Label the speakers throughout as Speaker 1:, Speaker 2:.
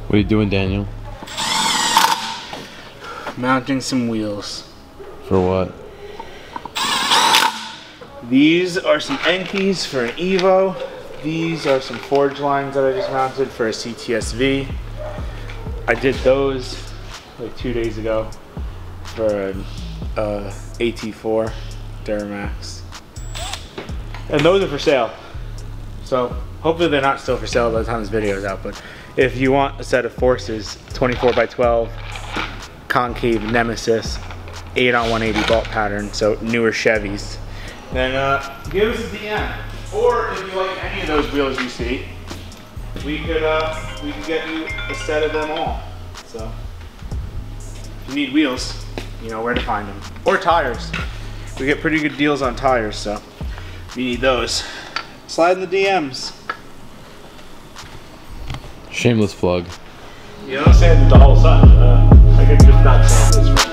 Speaker 1: What are you doing, Daniel?
Speaker 2: Mounting some wheels.
Speaker 1: For what?
Speaker 2: These are some end keys for an Evo. These are some forge lines that I just mounted for a CTSV. I did those like 2 days ago for an AT4 Duramax. And those are for sale. So hopefully they're not still for sale by the time this video is out, but if you want a set of forces, 24x12, concave Nemesis, 8-on-180 bolt pattern, so newer Chevys, then give us a DM. Or if you like any of those wheels you see, we could get you a set of them all. So if you need wheels, you know where to find them. Or tires. We get pretty good deals on tires, so if you need those, slide in the DMs.
Speaker 1: Shameless plug.
Speaker 3: You know, sanded the whole side. I could just not sand this right.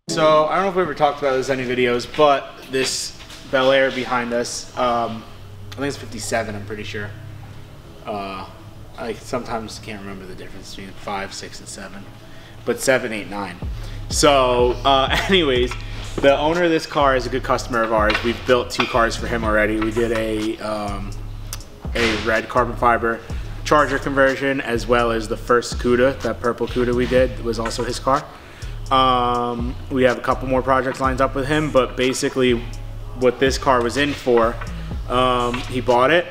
Speaker 2: So I don't know if we ever talked about this in any videos, but this Bel Air behind us, I think it's 57, I'm pretty sure. I sometimes can't remember the difference between 5, 6, and 7, but 7, 8, 9. So anyways, the owner of this car is a good customer of ours. We've built 2 cars for him already. We did a red carbon fiber Charger conversion, as well as the first Cuda, that purple Cuda we did was also his car. We have a couple more projects lined up with him, but basically what this car was in for, he bought it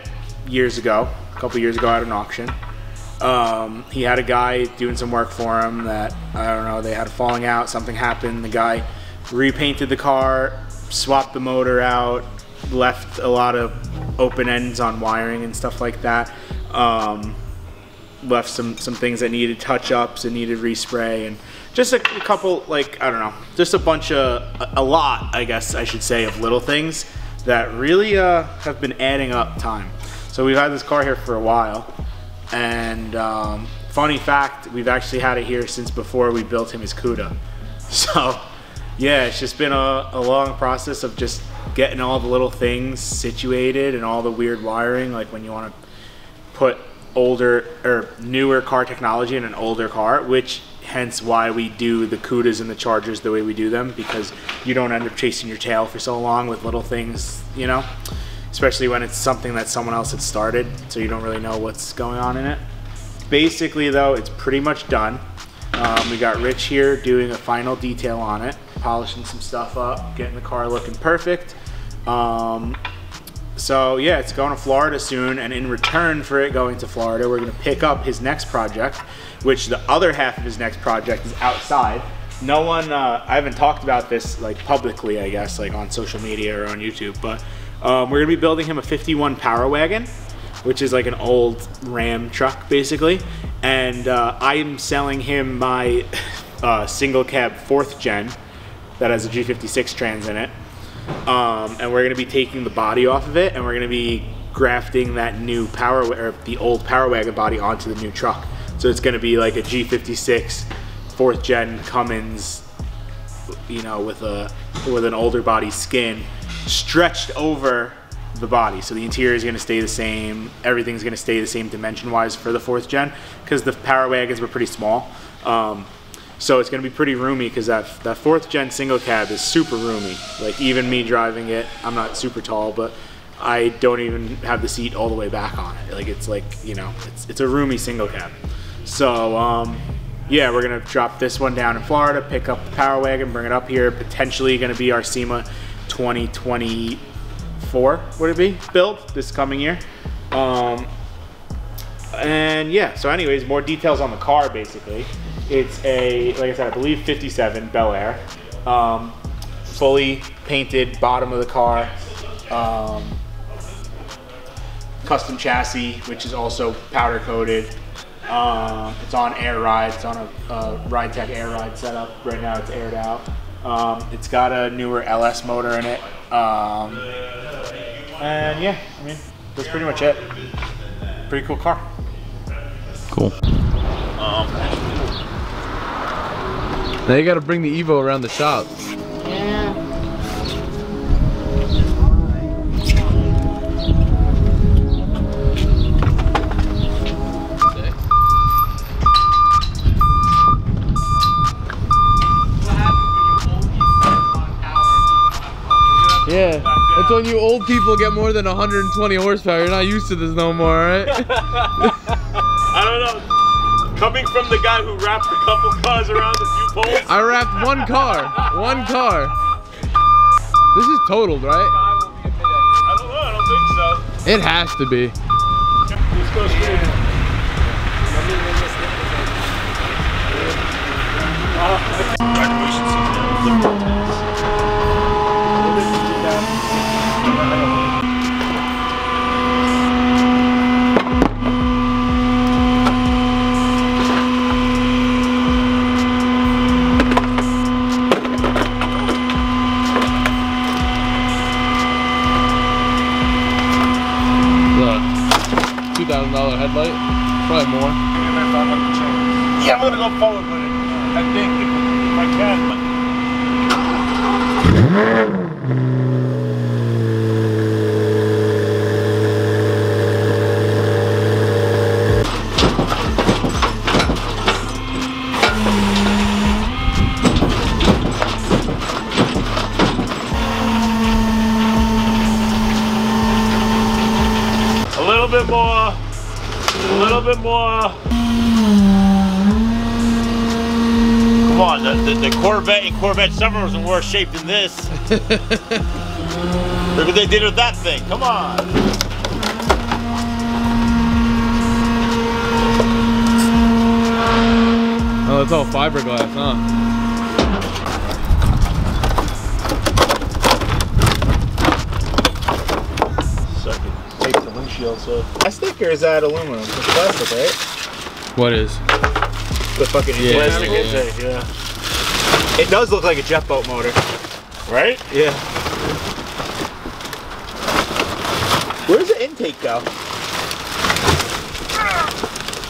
Speaker 2: years ago, a couple years ago at an auction. He had a guy doing some work for him that, I don't know, they had a falling out, something happened, the guy repainted the car, swapped the motor out, left a lot of open ends on wiring and stuff like that. Left some things that needed touch-ups and needed respray, and just a couple, like, I don't know, just a bunch of, a lot, I guess I should say, of little things that really have been adding up time. So we've had this car here for a while, and funny fact, we've actually had it here since before we built him his Cuda. So yeah, it's just been a long process of just getting all the little things situated and all the weird wiring, like when you want to put older or newer car technology in an older car, which hence why we do the Cudas and the Chargers the way we do them, because you don't end up chasing your tail for so long with little things, you know, especially when it's something that someone else had started, so you don't really know what's going on in it. Basically though, it's pretty much done. We got Rich here doing a final detail on it, polishing some stuff up, getting the car looking perfect. So yeah, it's going to Florida soon, and in return for it going to Florida, we're going to pick up his next project, which the other half of his next project is outside. No one, I haven't talked about this like publicly, I guess, like on social media or on YouTube, but we're going to be building him a 51 Power Wagon, which is like an old Ram truck basically, and I am selling him my single cab 4th gen that has a G56 trans in it. And we're going to be taking the body off of it, and we're going to be grafting that new the old Power Wagon body onto the new truck. So it's going to be like a G56 4th gen Cummins, you know, with an older body skin stretched over the body. So the interior is going to stay the same. Everything's going to stay the same dimension wise for the 4th gen, because the Power Wagons were pretty small. So it's going to be pretty roomy, because that 4th gen single cab is super roomy. Like even me driving it, I'm not super tall, but I don't even have the seat all the way back on it. Like it's like, you know, it's a roomy single cab. So yeah, we're going to drop this one down in Florida, pick up the Power Wagon, bring it up here. Potentially going to be our SEMA 2024, would it be, build this coming year. And yeah, so anyways, more details on the car basically. It's a, like I said, I believe 57 Bel Air, fully painted bottom of the car, custom chassis, which is also powder coated. It's on air ride. It's on a Ride Tech air ride setup. Right now it's aired out. It's got a newer LS motor in it. And yeah, I mean, that's pretty much it. Pretty cool car.
Speaker 1: Cool. Now you gotta bring the Evo around the shop.
Speaker 4: Yeah.
Speaker 1: Yeah, that's when you old people get more than 120 horsepower. You're not used to this no more, right?
Speaker 3: I don't know. Coming from the guy who wrapped a couple cars around a few poles.
Speaker 1: I wrapped one car. One car. This is totaled, right?
Speaker 3: I don't know. I don't think so.
Speaker 1: It has to be.
Speaker 3: Let's go straight.
Speaker 1: $2,000 headlight, probably more.
Speaker 3: Yeah, I'm gonna go forward with it. I think if I can. A little bit more. A little bit more. Come on, the Corvette and Corvette Summer was in worse shape than this. Look what they did with that thing. Come on.
Speaker 1: Oh, it's all fiberglass, huh?
Speaker 3: Second, tape the windshield so.
Speaker 2: Plastic or is that aluminum? It's plastic, right?
Speaker 1: What is?
Speaker 2: The fucking
Speaker 3: Plastic
Speaker 2: is
Speaker 3: intake, yeah.
Speaker 2: It does look like a jet boat motor.
Speaker 3: Right?
Speaker 2: Yeah. Where's the intake go?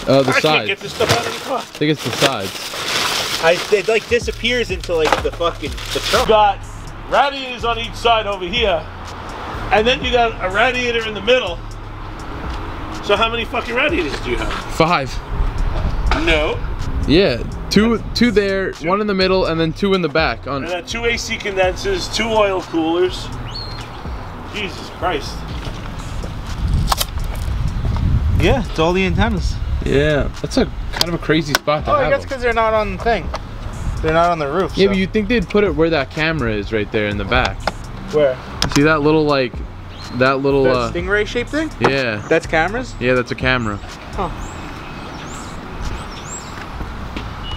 Speaker 1: Oh, the
Speaker 3: I can't
Speaker 1: sides.
Speaker 3: get this stuff out of the car.
Speaker 1: I think it's the sides.
Speaker 2: It like disappears into like the fucking the
Speaker 3: You
Speaker 2: trunk.
Speaker 3: got radiators on each side over here, and then you got a radiator in the middle. So how many fucking radiators do you have?
Speaker 1: 5.
Speaker 3: No.
Speaker 1: Yeah, two there, one in the middle, and then 2 in the back.
Speaker 3: And then 2 AC condensers, 2 oil coolers. Jesus Christ.
Speaker 2: Yeah, it's all the antennas.
Speaker 1: Yeah, that's a kind of a crazy spot to
Speaker 2: Oh, I
Speaker 1: have
Speaker 2: guess
Speaker 1: them.
Speaker 2: because they're not on the thing. They're not on the roof.
Speaker 1: Yeah,
Speaker 2: so.
Speaker 1: but you'd think they'd put it where that camera is right there in the back.
Speaker 2: Where?
Speaker 1: See that little like, that little
Speaker 2: That stingray shaped thing?
Speaker 1: yeah.
Speaker 2: That's cameras?
Speaker 1: Yeah, that's a camera.
Speaker 2: Huh.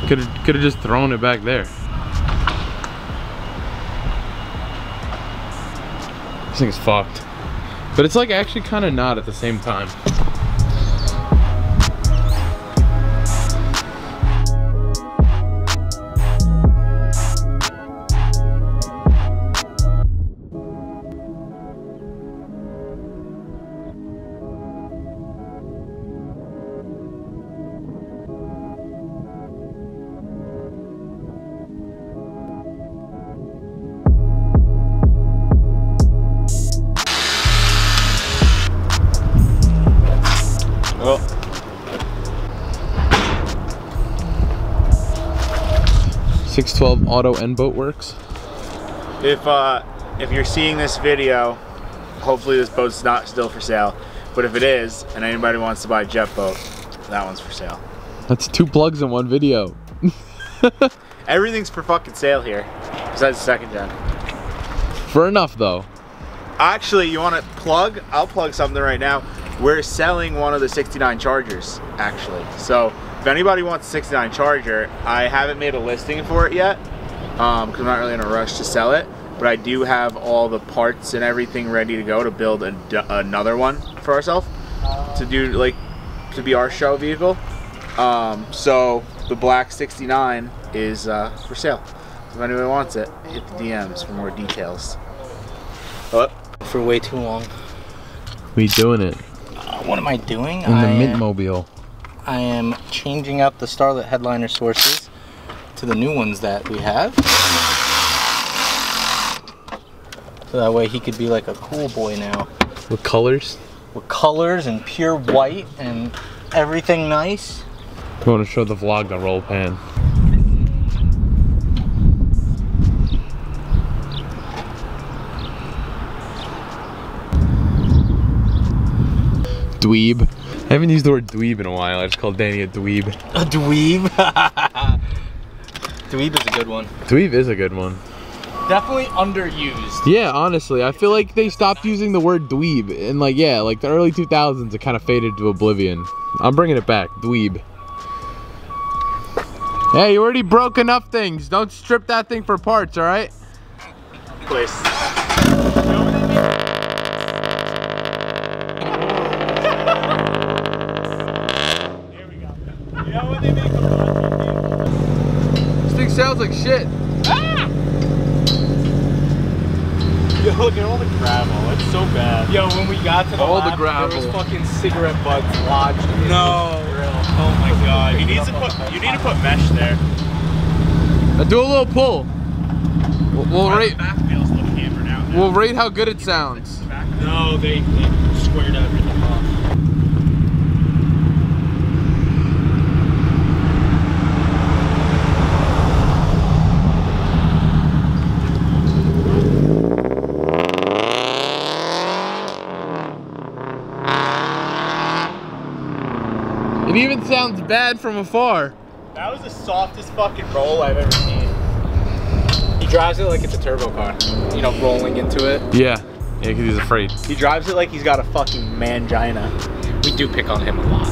Speaker 1: Could have just thrown it back there. This thing's fucked. But it's like actually kind of not at the same time.
Speaker 2: Oh.
Speaker 1: 612 Auto N Boat Works.
Speaker 2: If you're seeing this video, hopefully this boat's not still for sale. But if it is, and anybody wants to buy a jet boat, that one's for sale.
Speaker 1: That's 2 plugs in one video.
Speaker 2: Everything's for fucking sale here, besides the second gen.
Speaker 1: For enough though.
Speaker 2: Actually, you want to plug? I'll plug something right now. We're selling one of the 69 Chargers, actually. So if anybody wants a 69 Charger, I haven't made a listing for it yet, because I'm not really in a rush to sell it. But I do have all the parts and everything ready to go to build another one for ourselves, to do like to be our show vehicle. So the black 69 is for sale. If anybody wants it, hit the DMs for more details. What?
Speaker 4: For way too long.
Speaker 1: We doing it
Speaker 4: What am I doing?
Speaker 1: in the Mint Mobile.
Speaker 4: I am changing out the Starlet headliner sources to the new ones that we have. So that way he could be like a cool boy now.
Speaker 1: With colors?
Speaker 4: With colors and pure white and everything nice.
Speaker 1: I want to show the vlog the roll pan. Dweeb. I haven't used the word dweeb in a while. I just called Danny a dweeb.
Speaker 4: A dweeb? Dweeb is a good one.
Speaker 1: Dweeb is a good one.
Speaker 4: Definitely underused.
Speaker 1: Yeah, honestly, I feel like they stopped using the word dweeb in like the early 2000s. It kind of faded to oblivion. I'm bringing it back, dweeb. Hey, you already broke enough things. Don't strip that thing for parts, all right?
Speaker 2: Place.
Speaker 1: This thing sounds like shit.
Speaker 2: Yo, look at all the gravel. It's so bad.
Speaker 4: Yo, when we got to the
Speaker 1: All the
Speaker 4: lab,
Speaker 1: gravel.
Speaker 4: there was fucking cigarette butts lodged in the grill.
Speaker 2: Oh my god. You need to put mesh there.
Speaker 1: Do a little pull. We'll rate.
Speaker 2: Back feels a little hammered out now.
Speaker 1: We'll rate how good it sounds.
Speaker 3: No, they squared everything off.
Speaker 1: It even sounds bad from afar.
Speaker 2: That was the softest fucking roll I've ever seen.
Speaker 4: He drives it like it's a turbo car. You know, rolling into it.
Speaker 1: Yeah, because he's afraid.
Speaker 2: He drives it like he's got a fucking mangina.
Speaker 4: We do pick on him a lot.